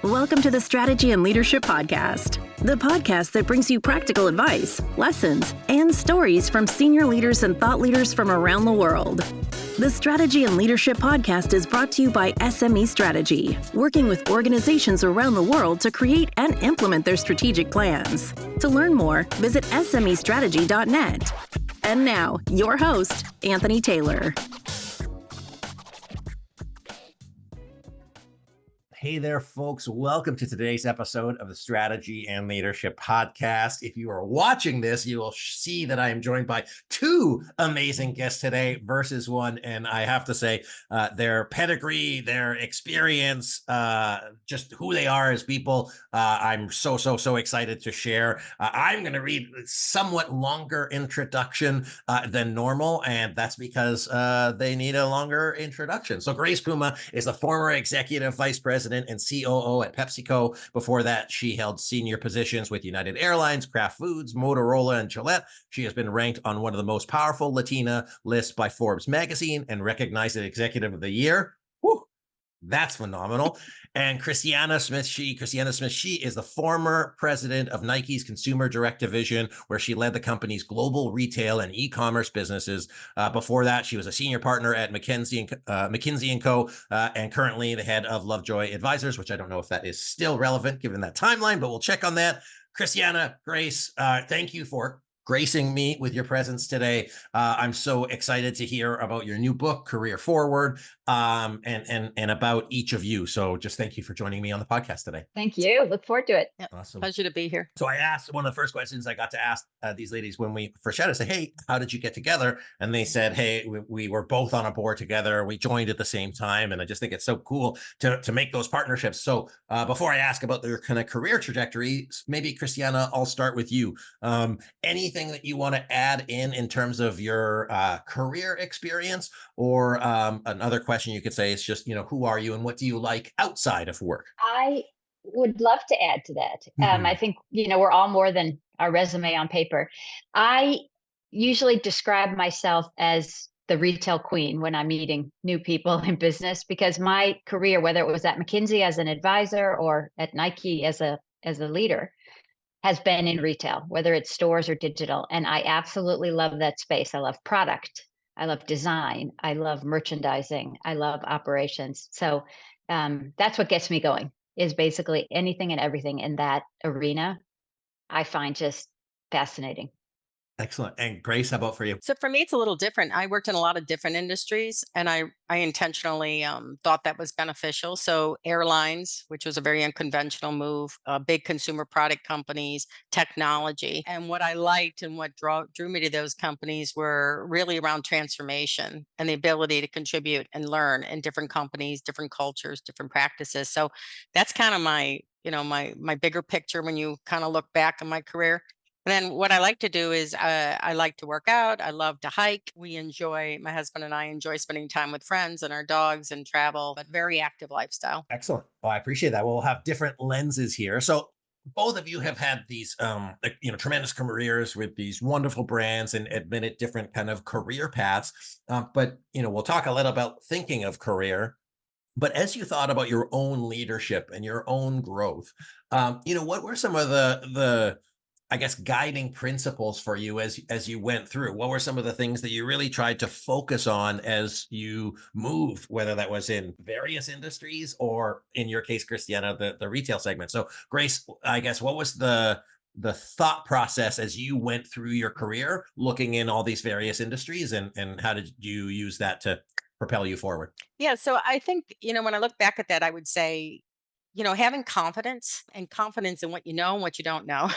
Welcome to the Strategy and Leadership Podcast, the podcast that brings you practical advice, lessons, and stories from senior leaders and thought leaders from around the world. The Strategy and Leadership Podcast is brought to you by SME Strategy, working with organizations around the world to create and implement their strategic plans. To learn more, visit SMEstrategy.net. And now, your host, Anthony Taylor. Hey there, folks. Welcome to today's episode of the Strategy and Leadership Podcast. If you are watching this, you will see that I am joined by two amazing guests today versus one. And I have to say, their pedigree, their experience, just who they are as people, I'm so excited to share. I'm going to read a somewhat longer introduction than normal, and that's because they need a longer introduction. So Grace Puma is the former executive vice president and COO at PepsiCo. Before that, she held senior positions with United Airlines, Kraft Foods, Motorola, and Gillette. She has been ranked on one of the most powerful Latina lists by Forbes magazine and recognized as Executive of the Year. Whew, that's phenomenal. And Christiana Smith, she is the former president of Nike's consumer direct division, where she led the company's global retail and e-commerce businesses. Before that, she was a senior partner at McKinsey & Co. And currently the head of Lovejoy Advisors, which I don't know if that is still relevant given that timeline, but we'll check on that. Christiana, Grace, thank you for gracing me with your presence today. I'm so excited to hear about your new book, Career Forward, and about each of you. So just thank you for joining me on the podcast today. Thank you. Look forward to it. Yep. Awesome. Pleasure to be here. So I asked, one of the first questions I got to ask these ladies when we first chatted, I said, hey, how did you get together? And they said, hey, we were both on a board together. We joined at the same time. And I just think it's so cool to make those partnerships. So before I ask about their kind of career trajectory, maybe Christiana, I'll start with you. Anything that you want to add in terms of your career experience, or another question you could say is just, who are you and what do you like outside of work? I would love to add to that. I think, we're all more than our resume on paper. I usually describe myself as the retail queen when I'm meeting new people in business, because my career, whether it was at McKinsey as an advisor or at Nike as a leader, has been in retail, whether it's stores or digital. And I absolutely love that space. I love product. I love design. I love merchandising. I love operations. So that's what gets me going, is basically anything and everything in that arena I find just fascinating. Excellent. And Grace, how about for you? So for me, it's a little different. I worked in a lot of different industries, and I intentionally thought that was beneficial. So airlines, which was a very unconventional move, big consumer product companies, technology. And what I liked and what drew me to those companies were really around transformation and the ability to contribute and learn in different companies, different cultures, different practices. So that's kind of my bigger picture when you kind of look back on my career. And then what I like to do is I like to work out. I love to hike. My husband and I enjoy spending time with friends and our dogs and travel, but very active lifestyle. Excellent. Well, I appreciate that. We'll have different lenses here. So both of you have had these, tremendous careers with these wonderful brands and admitted different kind of career paths. But we'll talk a little about thinking of career. But as you thought about your own leadership and your own growth, what were some of the I guess, guiding principles for you as you went through? What were some of the things that you really tried to focus on as you moved, whether that was in various industries or, in your case, Christiana, the retail segment? So Grace, I guess, what was the thought process as you went through your career, looking in all these various industries, and how did you use that to propel you forward? Yeah. So I think, when I look back at that, I would say, having confidence in what you know and what you don't know.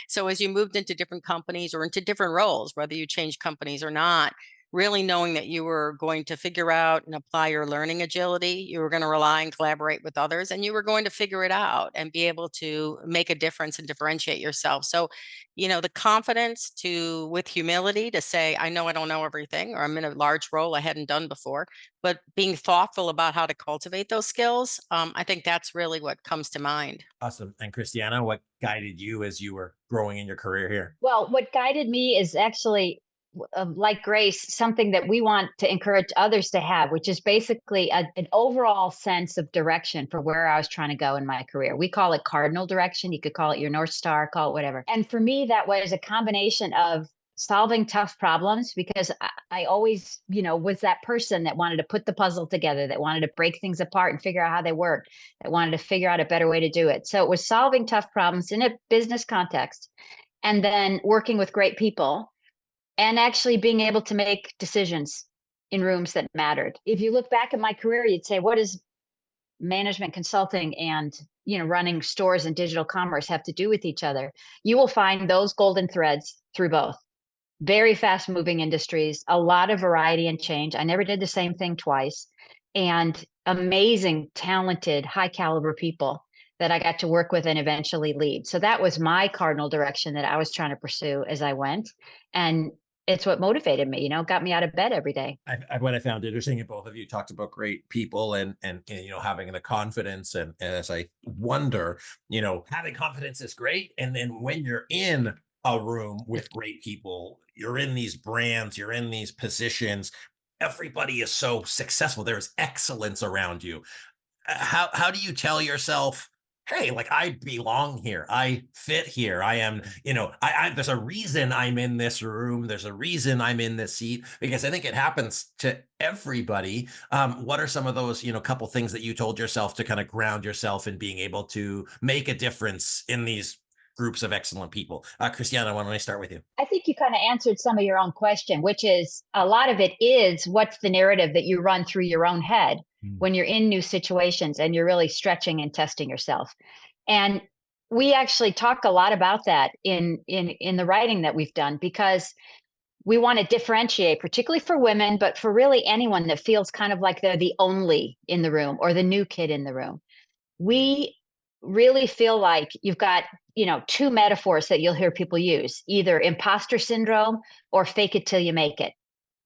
So as you moved into different companies or into different roles, whether you change companies or not, really knowing that you were going to figure out and apply your learning agility, you were going to rely and collaborate with others, and you were going to figure it out and be able to make a difference and differentiate yourself. So, the confidence with humility to say, I know I don't know everything, or I'm in a large role I hadn't done before, but being thoughtful about how to cultivate those skills. I think that's really what comes to mind. Awesome. And Christiana, what guided you as you were growing in your career here? Well, what guided me is actually like Grace, something that we want to encourage others to have, which is basically an overall sense of direction for where I was trying to go in my career. We call it cardinal direction. You could call it your North Star, call it whatever. And for me, that was a combination of solving tough problems, because I always, was that person that wanted to put the puzzle together, that wanted to break things apart and figure out how they work, that wanted to figure out a better way to do it. So it was solving tough problems in a business context, and then working with great people, and actually being able to make decisions in rooms that mattered. If you look back at my career, you'd say, what does management consulting and running stores and digital commerce have to do with each other? You will find those golden threads through both. Very fast moving industries, a lot of variety and change. I never did the same thing twice. And amazing, talented, high caliber people that I got to work with and eventually lead. So that was my cardinal direction that I was trying to pursue as I went. And it's what motivated me, got me out of bed every day. What I found interesting in both of you talked about great people and having the confidence, and as I wonder, having confidence is great, and then when you're in a room with great people, you're in these brands, you're in these positions, everybody is so successful, there's excellence around you. How do you tell yourself, hey, like, I belong here, I fit here, I am, I there's a reason I'm in this room, there's a reason I'm in this seat? Because I think it happens to everybody. What are some of those, couple things that you told yourself to kind of ground yourself in being able to make a difference in these groups of excellent people? Christiana, why don't I start with you? I think you kind of answered some of your own question, which is a lot of it is, what's the narrative that you run through your own head when you're in new situations and you're really stretching and testing yourself. And we actually talk a lot about that in the writing that we've done, because we want to differentiate, particularly for women, but for really anyone that feels kind of like they're the only in the room or the new kid in the room. We really feel like you've got, two metaphors that you'll hear people use, either imposter syndrome or fake it till you make it.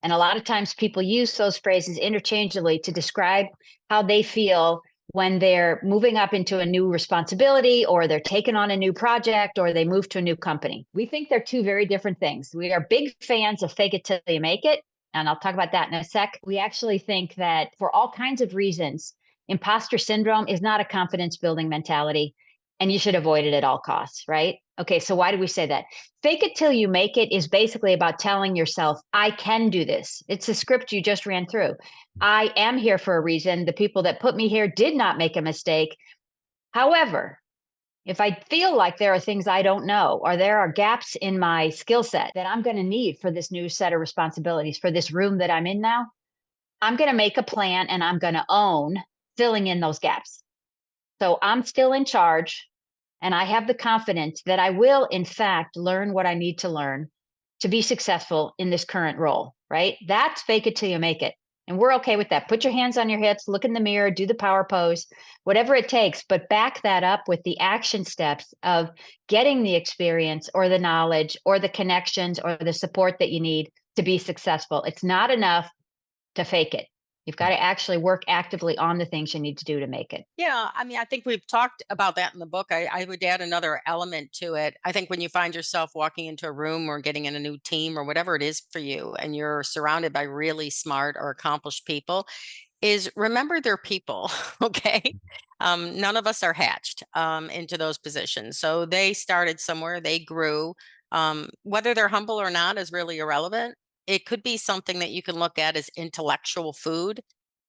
And a lot of times people use those phrases interchangeably to describe how they feel when they're moving up into a new responsibility, or they're taking on a new project, or they move to a new company. We think they're two very different things. We are big fans of fake it till you make it, and I'll talk about that in a sec. We actually think that for all kinds of reasons, imposter syndrome is not a confidence building mentality, and you should avoid it at all costs, right? Okay, so why do we say that? Fake it till you make it is basically about telling yourself, I can do this. It's a script you just ran through. I am here for a reason. The people that put me here did not make a mistake. However, if I feel like there are things I don't know, or there are gaps in my skill set that I'm going to need for this new set of responsibilities, for this room that I'm in now, I'm going to make a plan, and I'm going to own filling in those gaps. So I'm still in charge, and I have the confidence that I will, in fact, learn what I need to learn to be successful in this current role, right? That's fake it till you make it. And we're okay with that. Put your hands on your hips, look in the mirror, do the power pose, whatever it takes, but back that up with the action steps of getting the experience or the knowledge or the connections or the support that you need to be successful. It's not enough to fake it. You've got to actually work actively on the things you need to do to make it. Yeah, I mean, I think we've talked about that in the book. I would add another element to it. I think when you find yourself walking into a room or getting in a new team or whatever it is for you, and you're surrounded by really smart or accomplished people, is remember they're people, okay? None of us are hatched into those positions. So they started somewhere, they grew. Whether they're humble or not is really irrelevant. It could be something that you can look at as intellectual food.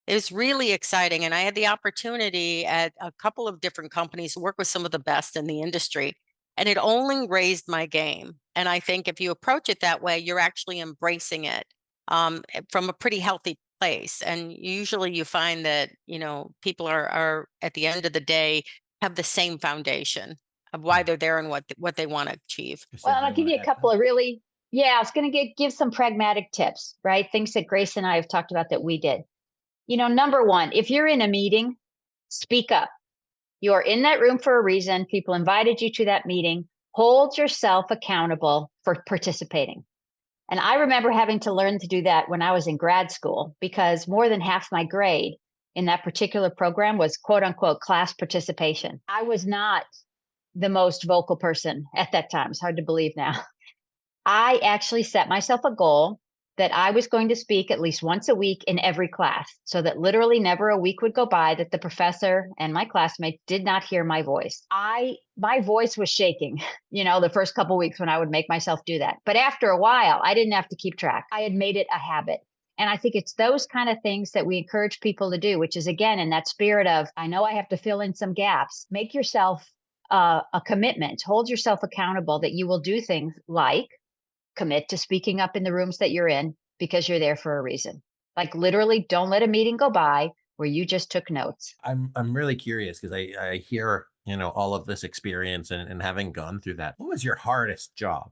It was really exciting. And I had the opportunity at a couple of different companies to work with some of the best in the industry. And it only raised my game. And I think if you approach it that way, you're actually embracing it from a pretty healthy place. And usually you find that, people are at the end of the day have the same foundation of why they're there and what they want to achieve. Well, I'll give you a couple of really, I was going to give some pragmatic tips, right? Things that Grace and I have talked about that we did. Number one, if you're in a meeting, speak up. You're in that room for a reason. People invited you to that meeting. Hold yourself accountable for participating. And I remember having to learn to do that when I was in grad school, because more than half my grade in that particular program was quote unquote class participation. I was not the most vocal person at that time. It's hard to believe now. I actually set myself a goal that I was going to speak at least once a week in every class, so that literally never a week would go by that the professor and my classmates did not hear my voice. My voice was shaking, the first couple of weeks when I would make myself do that. But after a while, I didn't have to keep track. I had made it a habit. And I think it's those kind of things that we encourage people to do, which is, again, in that spirit of, I know I have to fill in some gaps. Make yourself a commitment, hold yourself accountable that you will do things like commit to speaking up in the rooms that you're in because you're there for a reason. Like literally, don't let a meeting go by where you just took notes. I'm really curious because I hear, all of this experience and having gone through that. What was your hardest job?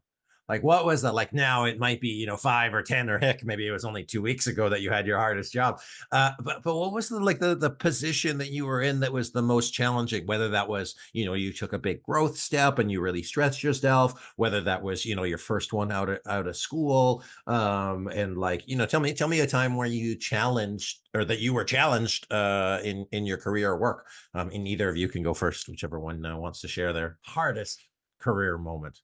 Like, what was that? Like now it might be, 5 or 10, or heck, maybe it was only 2 weeks ago that you had your hardest job. But what was the position that you were in that was the most challenging? Whether that was, you took a big growth step and you really stretched yourself, whether that was, your first one out of school. And tell me a time where you challenged or that you were challenged in your career or work. And either of you can go first, whichever one wants to share their hardest career moment.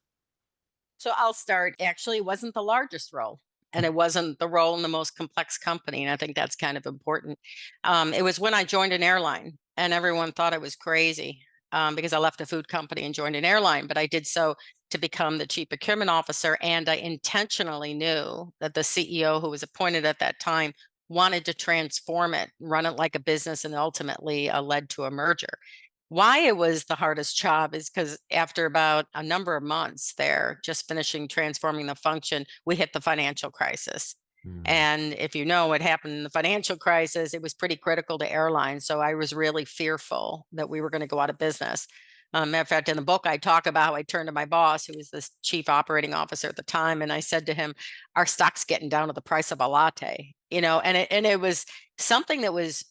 So I'll start. Actually, it wasn't the largest role, and it wasn't the role in the most complex company. And I think that's kind of important. It was when I joined an airline, and everyone thought I was crazy because I left a food company and joined an airline. But I did so to become the chief procurement officer. And I intentionally knew that the CEO who was appointed at that time wanted to transform it, run it like a business, and ultimately led to a merger. Why it was the hardest job is because after about a number of months there, just finishing transforming the function, we hit the financial crisis. And if you know what happened in the financial crisis, it was pretty critical to airlines. So I was really fearful that we were going to go out of business. Matter of fact, in the book, I talk about how I turned to my boss, who was the chief operating officer at the time, and I said to him, "Our stock's getting down to the price of a latte," and it was something that was,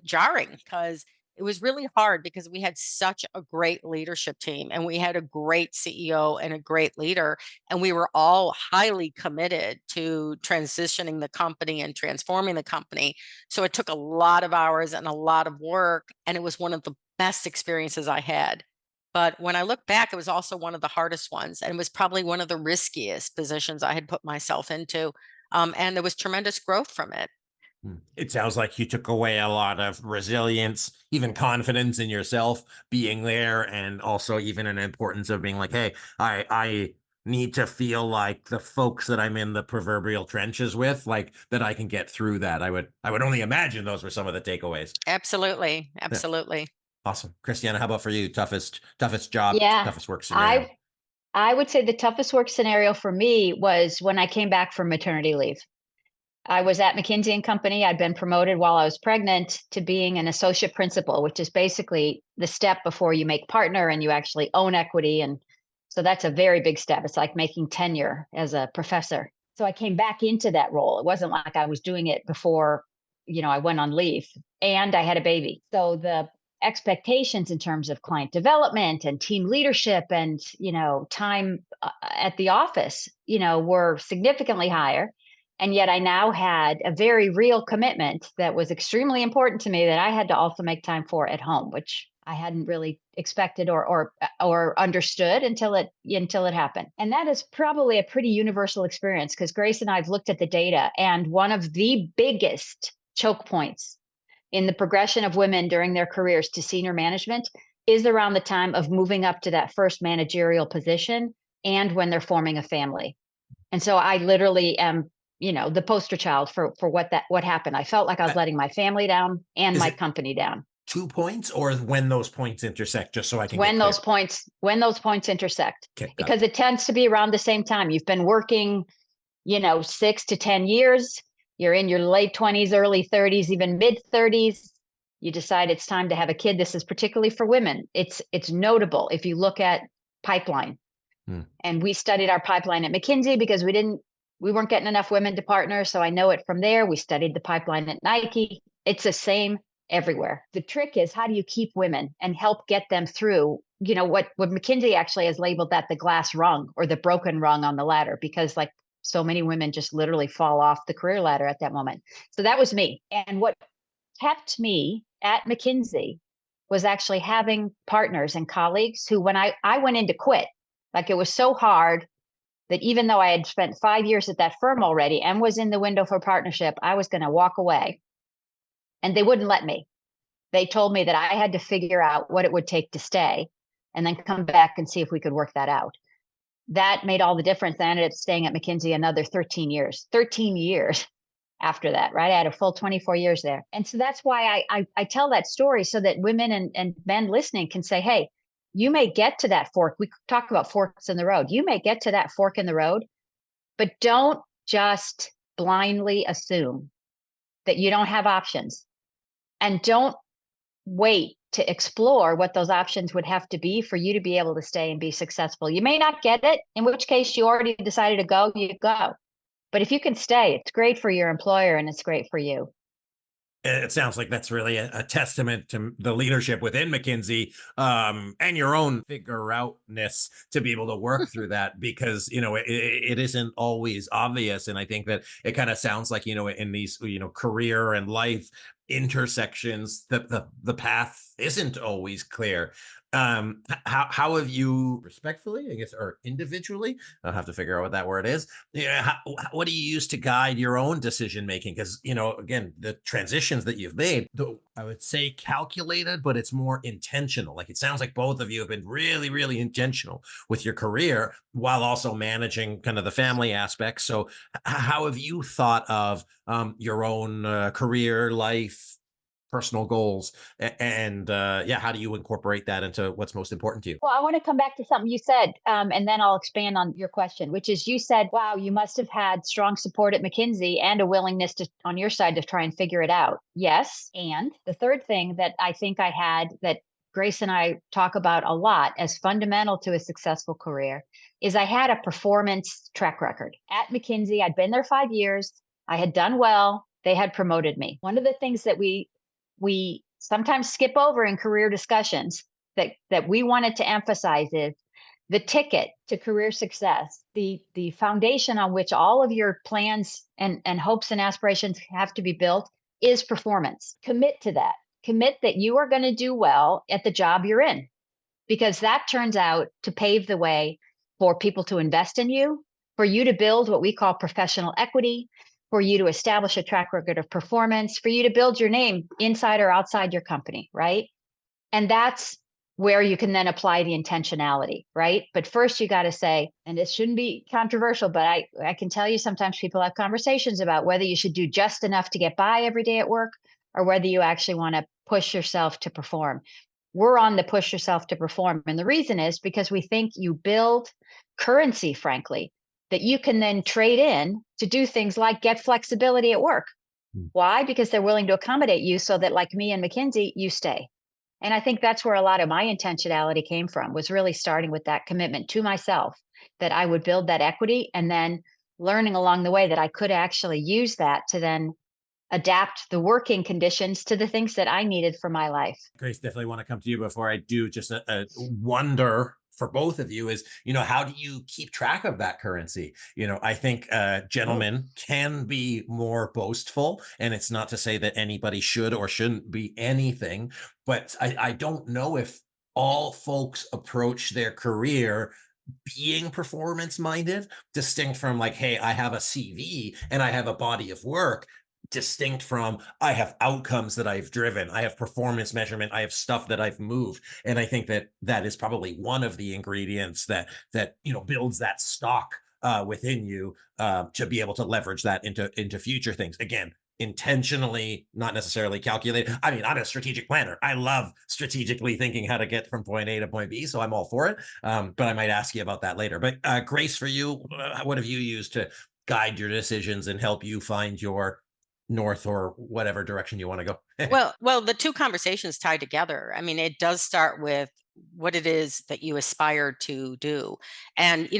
jarring because it was really hard because we had such a great leadership team and we had a great CEO and a great leader, and we were all highly committed to transitioning the company and transforming the company. So it took a lot of hours and a lot of work, and it was one of the best experiences I had. But when I look back, it was also one of the hardest ones, and it was probably one of the riskiest positions I had put myself into. And there was tremendous growth from it. It sounds like you took away a lot of resilience, even confidence in yourself being there, and also even an importance of being like, hey, I need to feel like the folks that I'm in the proverbial trenches with, like that I can get through that. I would only imagine those were some of the takeaways. Absolutely. Yeah. Absolutely. Awesome. Christiana, how about for you? Toughest job, Yeah, toughest work scenario. I would say the toughest work scenario for me was when I came back from maternity leave. I was at McKinsey and Company. I'd been promoted while I was pregnant to being an associate principal, which is basically the step before you make partner and you actually own equity. And so that's a very big step. It's like making tenure as a professor. So I came back into that role. It wasn't like I was doing it before, I went on leave, and I had a baby. So the expectations in terms of client development and team leadership and, time at the office, were significantly higher. And yet I now had a very real commitment that was extremely important to me that I had to also make time for at home, which I hadn't really expected or understood until it happened. And that is probably a pretty universal experience because Grace and I have looked at the data, and one of the biggest choke points in the progression of women during their careers to senior management is around the time of moving up to that first managerial position and when they're forming a family. And so I literally am, the poster child for what happened. I felt like I was letting my family down and Is my it company down. 2 points or when those points intersect, just so I can When get those clear? when those points intersect, Okay, got it. because it tends to be around the same time. You've been working, 6 to 10 years. You're in your late 20s, early 30s, even mid 30s. You decide it's time to have a kid. This is particularly for women. It's notable if you look at pipeline. And we studied our pipeline at McKinsey because we weren't getting enough women to partner. So I know it from there. We studied the pipeline at Nike. It's the same everywhere. The trick is, how do you keep women and help get them through, what McKinsey actually has labeled that the glass rung or the broken rung on the ladder, because like so many women just literally fall off the career ladder at that moment. So that was me. And what kept me at McKinsey was actually having partners and colleagues who, when I went in to quit, like it was so hard that even though I had spent 5 years at that firm already and was in the window for partnership, I was going to walk away. And they wouldn't let me. They told me that I had to figure out what it would take to stay and then come back and see if we could work that out. That made all the difference. I ended up staying at McKinsey another 13 years after that, right? I had a full 24 years there. And so that's why I tell that story, so that women and men listening can say, hey, you may get to that fork. We talk about forks in the road. You may get to that fork in the road, but don't just blindly assume that you don't have options, and don't wait to explore what those options would have to be for you to be able to stay and be successful. You may not get it, in which case you already decided to go, you go. But if you can stay, it's great for your employer and it's great for you. It sounds like that's really a testament to the leadership within McKinsey, and your own figure outness to be able to work through that, because, it isn't always obvious. And I think that it kind of sounds like, in these, career and life intersections, that the path isn't always clear. How have you, respectfully, I guess, or individually, I'll have to figure out what that word is. Yeah, what do you use to guide your own decision making? Because, again, the transitions that you've made, though, I would say calculated, but it's more intentional. Like, it sounds like both of you have been really, really intentional with your career while also managing kind of the family aspects. So how have you thought of your own career, life, personal goals, and yeah, how do you incorporate that into what's most important to you? Well, I want to come back to something you said, and then I'll expand on your question, which is, you said, wow, you must have had strong support at McKinsey and a willingness to, on your side, to try and figure it out. Yes. And the third thing that I think I had, that Grace and I talk about a lot as fundamental to a successful career, is I had a performance track record. At McKinsey, I'd been there 5 years. I had done well. They had promoted me. One of the things that we sometimes skip over in career discussions that we wanted to emphasize is the ticket to career success, the foundation on which all of your plans and hopes and aspirations have to be built, is performance. Commit to that. Commit that you are going to do well at the job you're in, because that turns out to pave the way for people to invest in you, for you to build what we call professional equity, for you to establish a track record of performance, for you to build your name inside or outside your company, right? And that's where you can then apply the intentionality, right? But first you got to say, and it shouldn't be controversial, but I can tell you sometimes people have conversations about whether you should do just enough to get by every day at work, or whether you actually want to push yourself to perform. We're on the push yourself to perform. And the reason is because we think you build currency, frankly, that you can then trade in to do things like get flexibility at work. Why? Because they're willing to accommodate you, so that, like me and McKinsey, you stay. And I think that's where a lot of my intentionality came from, was really starting with that commitment to myself, that I would build that equity, and then learning along the way that I could actually use that to then adapt the working conditions to the things that I needed for my life. Grace, definitely want to come to you before I do. Just a wonder for both of you is, how do you keep track of that currency? I think gentlemen can be more boastful, and it's not to say that anybody should or shouldn't be anything, but I don't know if all folks approach their career being performance minded, distinct from like, hey, I have a CV and I have a body of work, distinct from I have outcomes that I've driven, I have performance measurement, I have stuff that I've moved. And I think that that is probably one of the ingredients that builds that stock within you, to be able to leverage that into future things. Again, intentionally, not necessarily calculated. I mean, I'm a strategic planner. I love strategically thinking how to get from point A to point B, so I'm all for it. But I might ask you about that later. But Grace, for you, what have you used to guide your decisions and help you find your north, or whatever direction you want to go? Well, the two conversations tie together. I mean, it does start with what it is that you aspire to do. And,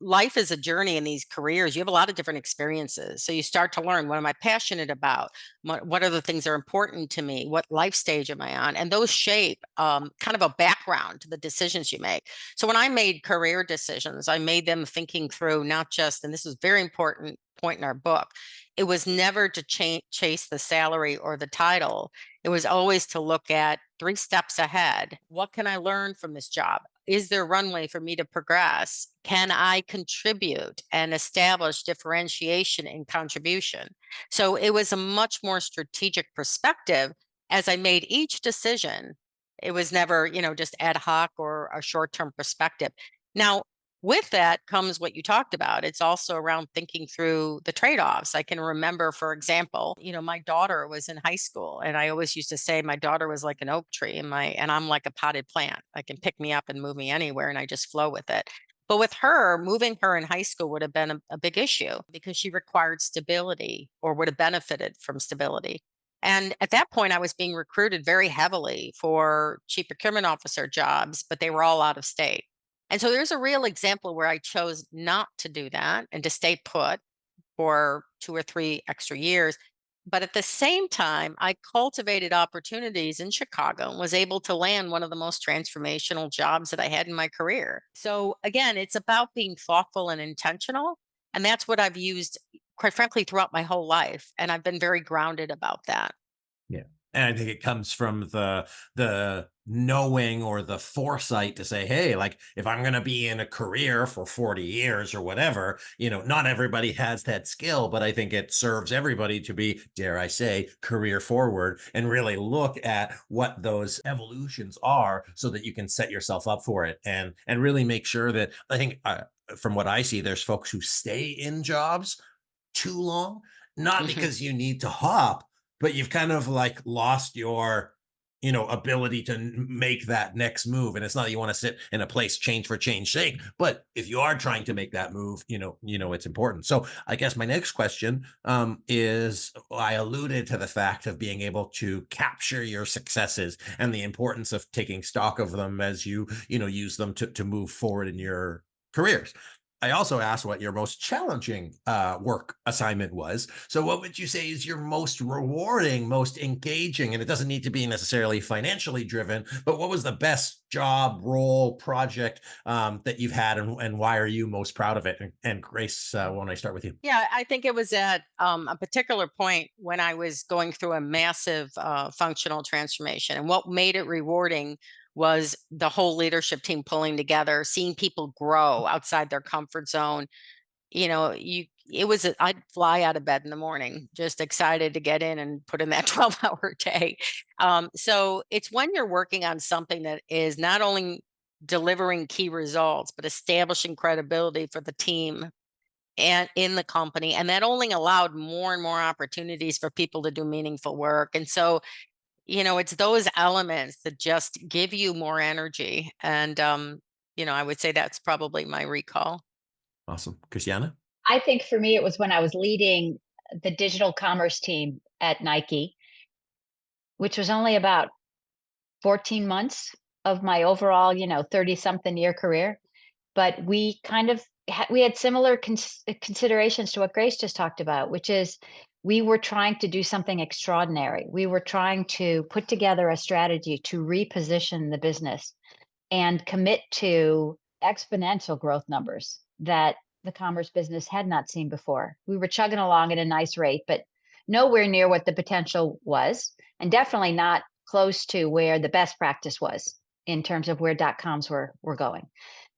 life is a journey in these careers. You have a lot of different experiences. So you start to learn, what am I passionate about? What are the things that are important to me? What life stage am I on? And those shape kind of a background to the decisions you make. So when I made career decisions, I made them thinking through not just, and this is very important point in our book, it was never to chase the salary or the title. It was always to look at 3 steps ahead. What can I learn from this job? is there runway for me to progress? Can I contribute and establish differentiation and contribution? So it was a much more strategic perspective as I made each decision. It was never, just ad hoc or a short-term perspective. Now, with that comes what you talked about. It's also around thinking through the trade-offs. I can remember, for example, my daughter was in high school, and I always used to say my daughter was like an oak tree, and I'm like a potted plant. I can pick me up and move me anywhere, and I just flow with it. But with her, moving her in high school would have been a big issue because she required stability or would have benefited from stability. And at that point, I was being recruited very heavily for chief procurement officer jobs, but they were all out of state. And so there's a real example where I chose not to do that and to stay put for 2 or 3 extra years. But at the same time, I cultivated opportunities in Chicago and was able to land one of the most transformational jobs that I had in my career. So again, it's about being thoughtful and intentional. And that's what I've used, quite frankly, throughout my whole life. And I've been very grounded about that. Yeah. And I think it comes from the knowing or the foresight to say, hey, like if I'm going to be in a career for 40 years or whatever, not everybody has that skill, but I think it serves everybody to be, dare I say, career forward and really look at what those evolutions are so that you can set yourself up for it and really make sure that I think from what I see, there's folks who stay in jobs too long, not Mhm. because you need to hop, but you've kind of like lost your ability to make that next move. And it's not that you want to sit in a place change for change sake, but if you are trying to make that move, it's important. So I guess my next question is, I alluded to the fact of being able to capture your successes and the importance of taking stock of them as you use them to move forward in your careers. I also asked what your most challenging work assignment was. So what would you say is your most rewarding, most engaging? And it doesn't need to be necessarily financially driven, but what was the best job, role, project that you've had, and why are you most proud of it? And Grace, why don't I start with you? Yeah, I think it was at a particular point when I was going through a massive functional transformation. And what made it rewarding was the whole leadership team pulling together, seeing people grow outside their comfort zone. I'd fly out of bed in the morning, just excited to get in and put in that 12-hour day. So it's when you're working on something that is not only delivering key results, but establishing credibility for the team and in the company, and that only allowed more and more opportunities for people to do meaningful work. And so it's those elements that just give you more energy. And I would say that's probably my recall. Awesome. Christiana? I think for me, it was when I was leading the digital commerce team at Nike, which was only about 14 months of my overall, 30 something year career. But we kind of we had similar considerations to what Grace just talked about, which is we were trying to do something extraordinary. We were trying to put together a strategy to reposition the business and commit to exponential growth numbers that the commerce business had not seen before. We were chugging along at a nice rate, but nowhere near what the potential was, and definitely not close to where the best practice was in terms of where .coms were going.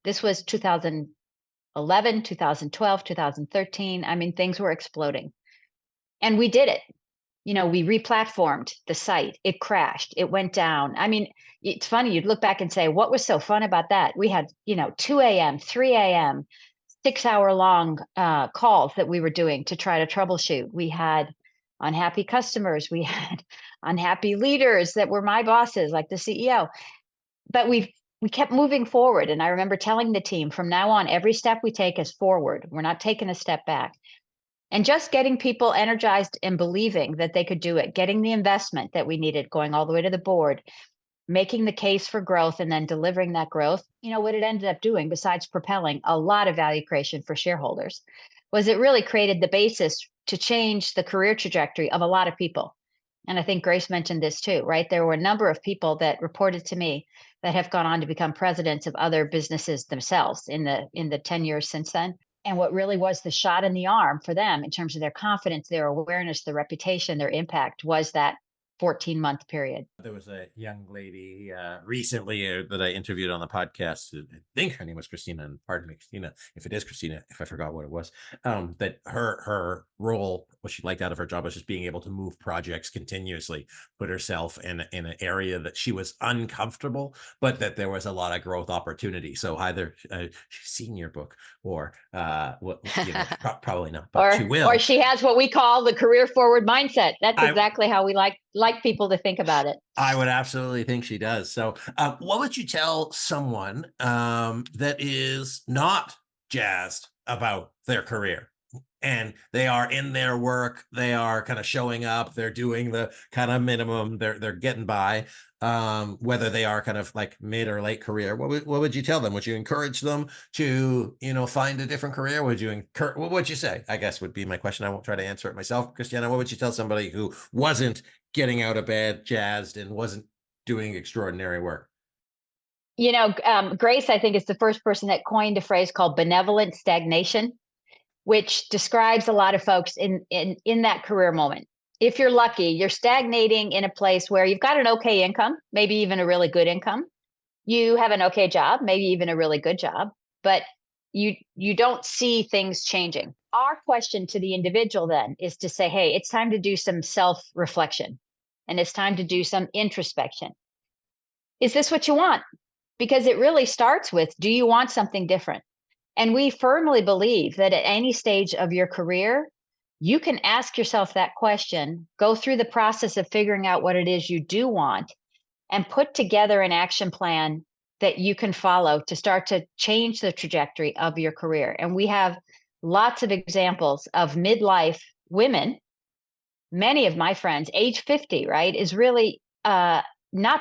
This was 2011, 2012, 2013. I mean, things were exploding. And we did it. We replatformed the site. It crashed. It went down. I mean, it's funny. You'd look back and say, what was so fun about that? We had, 2 a.m., 3 a.m., 6-hour long calls that we were doing to try to troubleshoot. We had unhappy customers. We had unhappy leaders that were my bosses, like the CEO. But we kept moving forward. And I remember telling the team from now on, every step we take is forward. We're not taking a step back. And just getting people energized and believing that they could do it, getting the investment that we needed, going all the way to the board, making the case for growth and then delivering that growth. What it ended up doing, besides propelling a lot of value creation for shareholders, was it really created the basis to change the career trajectory of a lot of people. And I think Grace mentioned this too, right? There were a number of people that reported to me that have gone on to become presidents of other businesses themselves in the 10 years since then. And what really was the shot in the arm for them in terms of their confidence, their awareness, their reputation, their impact was that 14-month period. There was a young lady recently that I interviewed on the podcast. I think her name was Christina, and pardon me, Christina, if it is Christina, if I forgot what it was. That her role, what she liked out of her job, was just being able to move projects continuously, put herself in an area that she was uncomfortable, but that there was a lot of growth opportunity. So either she's seen your book, or probably not, but she will. Or she has what we call the career forward mindset. That's exactly how we like people to think about it. I would absolutely think she does. So what would you tell someone that is not jazzed about their career, and they are in their work, they are kind of showing up, they're doing the kind of minimum, they're getting by, whether they are kind of like mid or late career? What would you tell them? Would you encourage them to, find a different career? What would you say, I guess, would be my question. I won't try to answer it myself. Christiana, what would you tell somebody who wasn't getting out of bed jazzed and wasn't doing extraordinary work? Grace, I think, is the first person that coined a phrase called benevolent stagnation, which describes a lot of folks in that career moment. If you're lucky, you're stagnating in a place where you've got an okay income, maybe even a really good income. You have an okay job, maybe even a really good job, but you don't see things changing. Our question to the individual then is to say, hey, it's time to do some self-reflection, and it's time to do some introspection. Is this what you want? Because it really starts with, do you want something different? And we firmly believe that at any stage of your career, you can ask yourself that question, go through the process of figuring out what it is you do want, and put together an action plan that you can follow to start to change the trajectory of your career. And we have lots of examples of midlife women. Many of my friends, age 50, right, is really not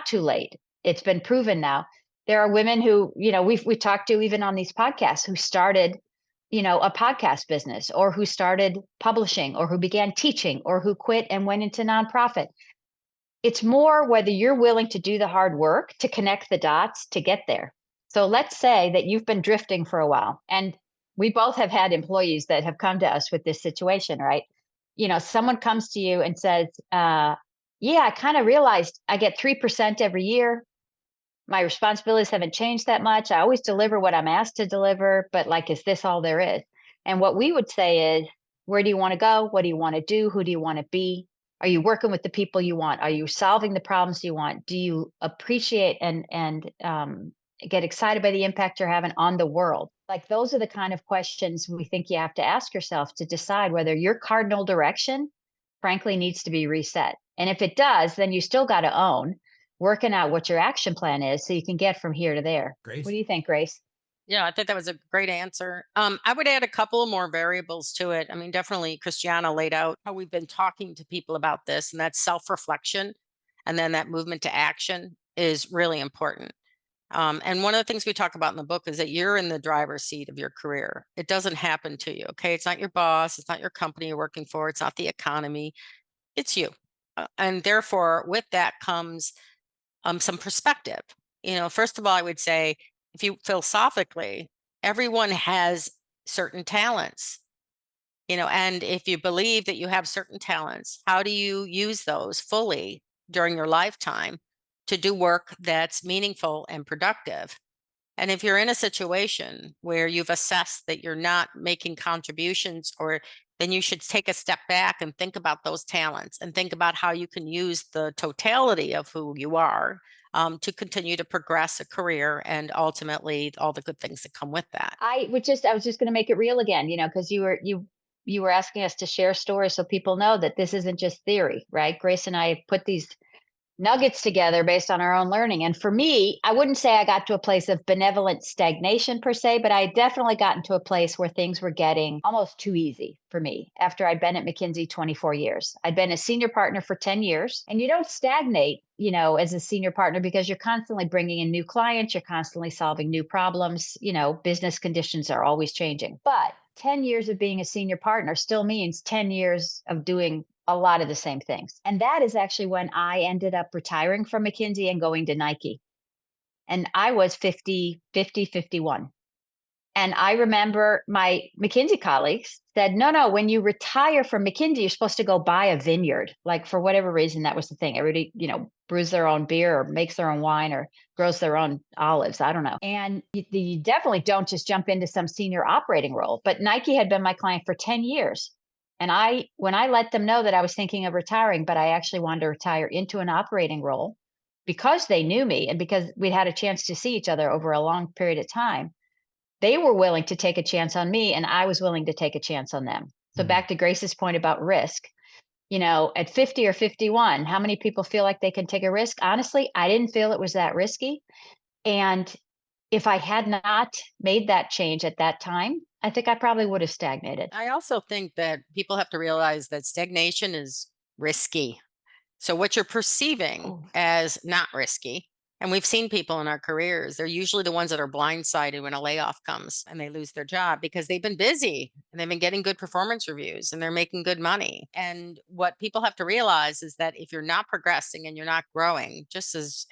too late. It's been proven now. There are women who, we talked to even on these podcasts, who started, a podcast business, or who started publishing, or who began teaching, or who quit and went into nonprofit. It's more whether you're willing to do the hard work to connect the dots to get there. So let's say that you've been drifting for a while, and we both have had employees that have come to us with this situation, right? Someone comes to you and says, yeah, I kind of realized I get 3% every year. My responsibilities haven't changed that much. I always deliver what I'm asked to deliver, but is this all there is? And what we would say is, where do you want to go? What do you want to do? Who do you want to be? Are you working with the people you want? Are you solving the problems you want? Do you appreciate and get excited by the impact you're having on the world? Those are the kind of questions we think you have to ask yourself to decide whether your cardinal direction, frankly, needs to be reset. And if it does, then you still got to own working out what your action plan is so you can get from here to there. Grace? What do you think, Grace? Yeah, I think that was a great answer. I would add a couple more variables to it. I mean, definitely Christiana laid out how we've been talking to people about this, and that self-reflection and then that movement to action is really important. And one of the things we talk about in the book is that you're in the driver's seat of your career. It doesn't happen to you. Okay. It's not your boss. It's not your company you're working for. It's not the economy. It's you. And therefore, with that comes some perspective. First of all, I would say, if you philosophically, everyone has certain talents, and if you believe that you have certain talents, how do you use those fully during your lifetime to do work that's meaningful and productive? And if you're in a situation where you've assessed that you're not making contributions, then you should take a step back and think about those talents and think about how you can use the totality of who you are to continue to progress a career and ultimately all the good things that come with that. I was just going to make it real again, because you were asking us to share stories so people know that this isn't just theory, right? Grace and I put these nuggets together based on our own learning. And for me, I wouldn't say I got to a place of benevolent stagnation per se, but I definitely got into a place where things were getting almost too easy for me after I'd been at McKinsey 24 years. I'd been a senior partner for 10 years, and you don't stagnate, as a senior partner, because you're constantly bringing in new clients, you're constantly solving new problems, business conditions are always changing. But 10 years of being a senior partner still means 10 years of doing a lot of the same things. And that is actually when I ended up retiring from McKinsey and going to Nike. And I was 51. And I remember my McKinsey colleagues said, no, when you retire from McKinsey, you're supposed to go buy a vineyard. Like for whatever reason, that was the thing. Everybody, brews their own beer or makes their own wine or grows their own olives. I don't know. And you definitely don't just jump into some senior operating role. But Nike had been my client for 10 years. And when I let them know that I was thinking of retiring, but I actually wanted to retire into an operating role because they knew me and because we'd had a chance to see each other over a long period of time, they were willing to take a chance on me and I was willing to take a chance on them. So back to Grace's point about risk, at 50 or 51, how many people feel like they can take a risk? Honestly, I didn't feel it was that risky. And if I had not made that change at that time, I think I probably would have stagnated. I also think that people have to realize that stagnation is risky. So what you're perceiving as not risky, and we've seen people in our careers, they're usually the ones that are blindsided when a layoff comes and they lose their job because they've been busy and they've been getting good performance reviews and they're making good money. And what people have to realize is that if you're not progressing and you're not growing, just as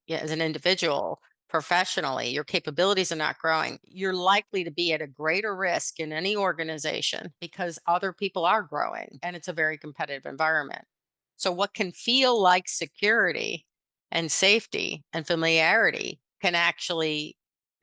an individual, professionally, your capabilities are not growing, you're likely to be at a greater risk in any organization because other people are growing and it's a very competitive environment. So what can feel like security and safety and familiarity can actually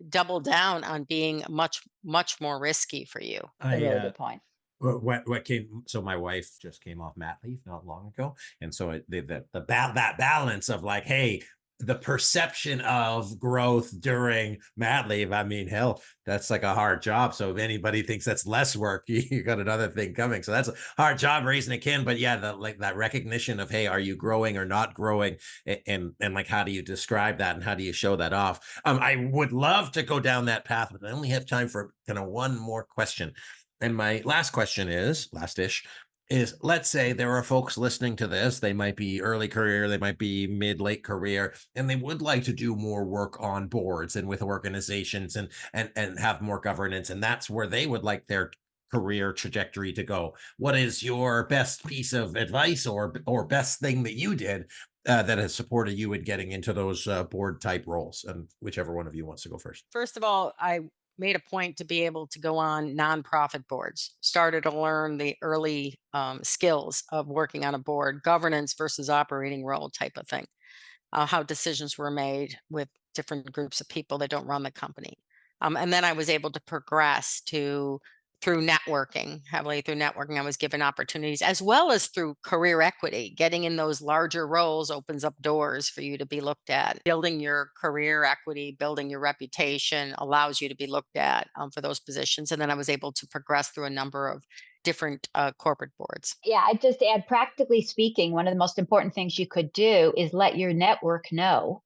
double down on being much, much more risky for you. A really good point. What came, so my wife just came off mat leave not long ago, and so that balance of like, hey, the perception of growth during mat leave, I mean, hell, that's like a hard job. So if anybody thinks that's less work, you got another thing coming. So that's a hard job raising a kid. But yeah, that recognition of, hey, are you growing or not growing, and like, how do you describe that and how do you show that off? I would love to go down that path, but I only have time for kind of one more question. And my last question is, last-ish, is let's say there are folks listening to this, they might be early career, they might be late career, and they would like to do more work on boards and with organizations and have more governance. And that's where they would like their career trajectory to go. What is your best piece of advice or best thing that you did that has supported you in getting into those board type roles? And whichever one of you wants to go first. First of all, I made a point to be able to go on nonprofit boards, started to learn the early skills of working on a board, governance versus operating role type of thing, how decisions were made with different groups of people that don't run the company. And then I was able to progress through networking, heavily through networking. I was given opportunities as well as through career equity. Getting in those larger roles opens up doors for you to be looked at. Building your career equity, building your reputation allows you to be looked at for those positions. And then I was able to progress through a number of different corporate boards. Yeah, I just add, practically speaking, one of the most important things you could do is let your network know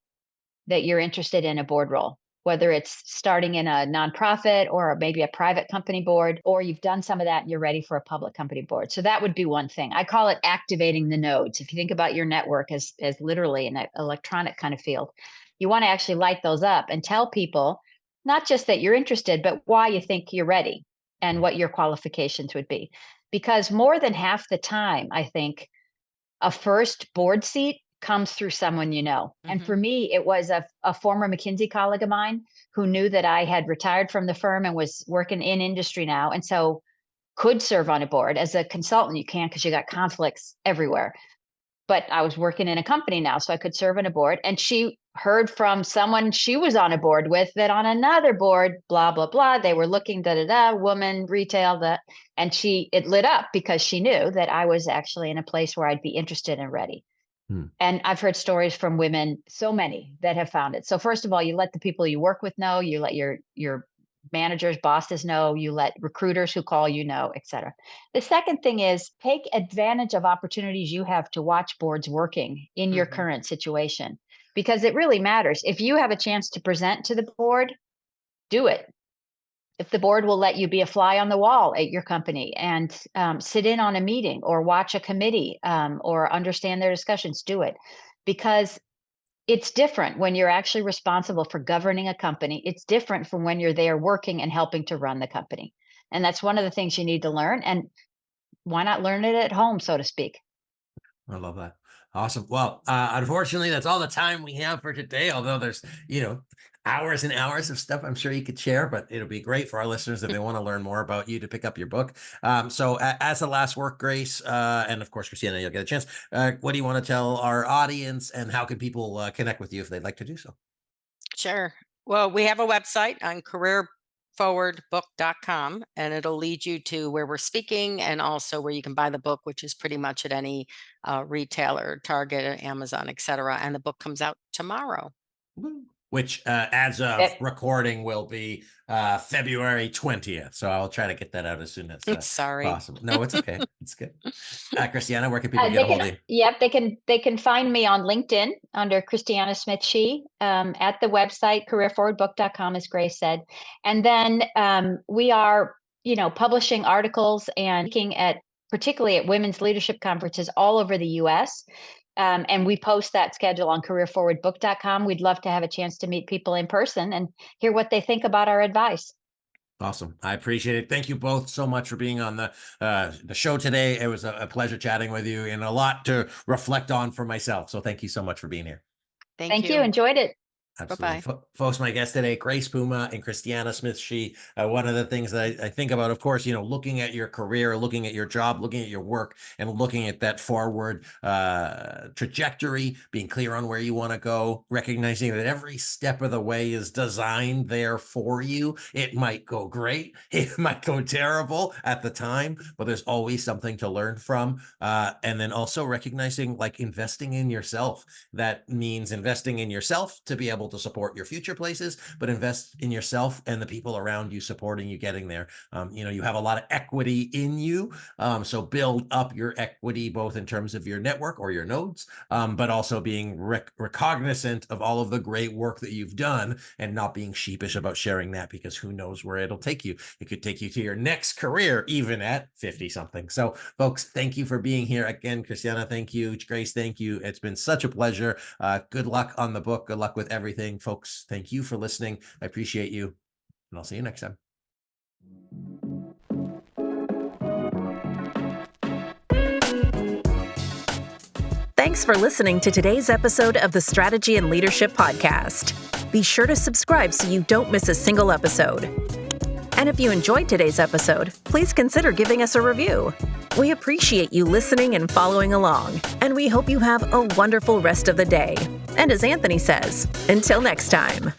that you're interested in a board role, whether it's starting in a nonprofit or maybe a private company board, or you've done some of that and you're ready for a public company board. So that would be one thing. I call it activating the nodes. If you think about your network as literally an electronic kind of field, you want to actually light those up and tell people not just that you're interested, but why you think you're ready and what your qualifications would be. Because more than half the time, I think a first board seat comes through someone you know. And for me, it was a former McKinsey colleague of mine who knew that I had retired from the firm and was working in industry now. And so could serve on a board. As a consultant, you can't because you got conflicts everywhere. But I was working in a company now, so I could serve on a board. And she heard from someone she was on a board with that on another board, blah, blah, blah, they were looking, woman, retail, and it lit up because she knew that I was actually in a place where I'd be interested and ready. And I've heard stories from women, so many that have found it. So first of all, you let the people you work with know, you let your managers, bosses know, you let recruiters who call you know, et cetera. The second thing is take advantage of opportunities you have to watch boards working in your current situation, because it really matters. If you have a chance to present to the board, do it. If the board will let you be a fly on the wall at your company and sit in on a meeting or watch a committee or understand their discussions, do it. Because it's different when you're actually responsible for governing a company. It's different from when you're there working and helping to run the company. And that's one of the things you need to learn. And why not learn it at home, so to speak? I love that. Awesome. Well, unfortunately, that's all the time we have for today. Although there's, hours and hours of stuff I'm sure you could share, but it'll be great for our listeners if they want to learn more about you to pick up your book. So as the last work, Grace, and of course, Christiana, you'll get a chance. What do you want to tell our audience, and how can people connect with you if they'd like to do so? Sure. Well, we have a website on careerforwardbook.com, and it'll lead you to where we're speaking and also where you can buy the book, which is pretty much at any retailer, Target, Amazon, etc. And the book comes out tomorrow. Which as of recording will be February 20th. So I'll try to get that out as soon as Sorry. possible. No, it's okay. It's good. Christiana, where can people get a hold of you? Yep, they can find me on LinkedIn under Christiana Smith She, at the website careerforwardbook.com, as Grace said. And then we are, publishing articles and looking at, particularly at women's leadership conferences all over the US. And we post that schedule on careerforwardbook.com. We'd love to have a chance to meet people in person and hear what they think about our advice. Awesome. I appreciate it. Thank you both so much for being on the show today. It was a pleasure chatting with you and a lot to reflect on for myself. So thank you so much for being here. Thank you. Enjoyed it. Absolutely. Folks, my guest today, Grace Puma and Christiana Smith She. One of the things that I think about, of course, looking at your career, looking at your job, looking at your work, and looking at that forward trajectory, being clear on where you want to go, recognizing that every step of the way is designed there for you. It might go great. It might go terrible at the time, but there's always something to learn from. And then also recognizing, like, investing in yourself. That means investing in yourself to be able to support your future places, but invest in yourself and the people around you supporting you getting there. You have a lot of equity in you, so build up your equity both in terms of your network or your nodes, but also being recognizant of all of the great work that you've done and not being sheepish about sharing that, because who knows where it'll take you. It could take you to your next career, even at 50 something. So folks, thank you for being here again. Christiana, thank you. Grace, thank you. It's been such a pleasure. Good luck on the book. Good luck with everything. Folks, thank you for listening. I appreciate you, and I'll see you next time. Thanks for listening to today's episode of the Strategy and Leadership Podcast. Be sure to subscribe so you don't miss a single episode. And if you enjoyed today's episode, please consider giving us a review. We appreciate you listening and following along, and we hope you have a wonderful rest of the day. And as Anthony says, until next time.